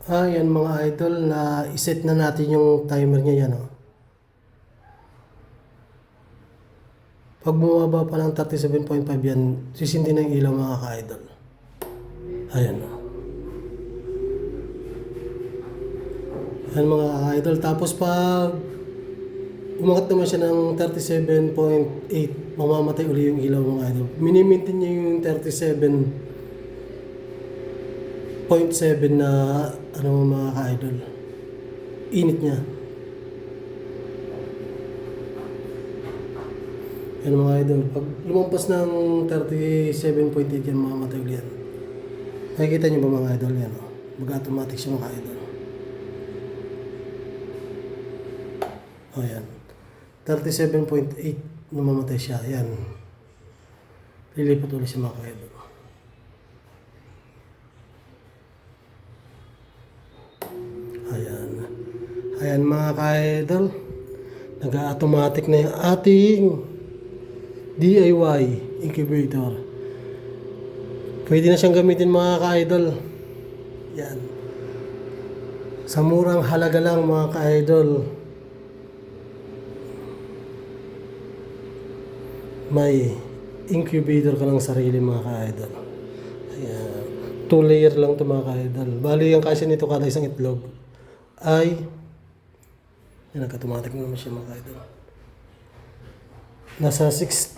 Yan mga idol, na iset na natin yung timer niya yan. Pag bumaba pa ng 37.5 yan, sisindi na yung ilaw mga ka-idol. Ayan o. Ayan mga ka-idol. Tapos pag umangat naman siya ng 37.8, mamamatay uli yung ilaw mga idol. Minimintin niya yung 37.7 na mga ka-idol. Init niya. Yan mga idol. Pag lumampas ng 37.8 yan, mamamatay uli yan. Nakikita niyo ba mga idol yan? Mag-automatic siya mga idol. Yan. 37.8 namamatay siya. Yan. Lilipat ulit siya mga idol. Ayan. Ayan mga ka-idol. Nag-automatic na yung ating DIY incubator. Pwede na siyang gamitin mga ka-idol. Yan. Sa murang halaga lang mga ka-idol. May incubator ka ng sarili mga ka-idol. Ayan. 2 layer lang ito mga ka-idol. Bali yung kasya nito kada isang itlog ay yan, nag-automatic naman siya mga ka-idol. Nasa 630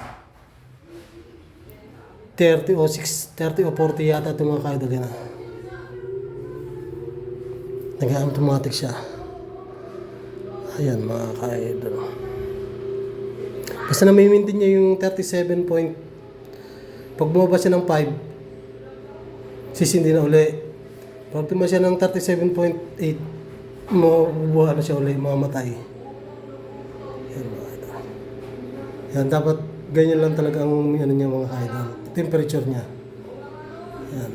o 630 o 40 yata ito mga ka-idol yan. Nag-automatic siya. Ayan mga ka-idol. Basta na-maintain niya yung 37 point. Pag bumaba siya ng 5, sisindi na uli. Pag tumaba siya ng 37.8, mabubuha na siya uli, mamamatay. Yan mga idol. Yan, dapat ganyan lang talaga ang niya mga idol. Temperature niya. Yan.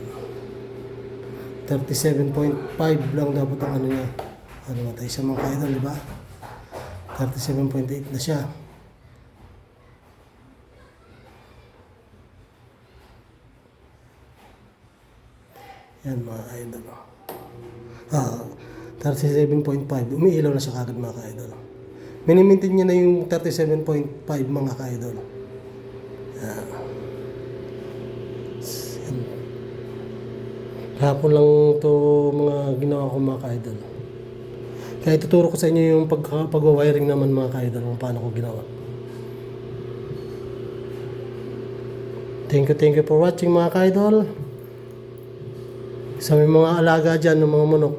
37.5 lang dapat ang niya. Matay siya mga idol, di ba? 37.8 na siya. Yan mga idol. 37.5. Umiilaw na siya kagad mga ka-idol. Minimintin niya na yung 37.5 mga ka-idol. Yan. Hapon lang to mga ginawa ko mga ka-idol. Kaya ituturo ko sa inyo yung pag-wiring naman mga ka-idol kung paano ko ginawa. Thank you for watching mga ka-idol. Sa may mga alaga dyan ng mga manok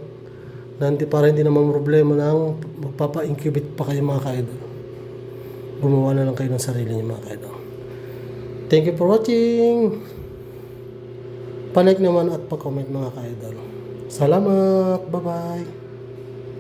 na para hindi naman problema ng magpapa-incubate pa kayo mga ka-idol. Gumawa na lang kayo ng sarili niyo mga ka-idol. Thank you for watching. Pa-like naman at pa-comment mga ka-idol. Salamat. Bye-bye.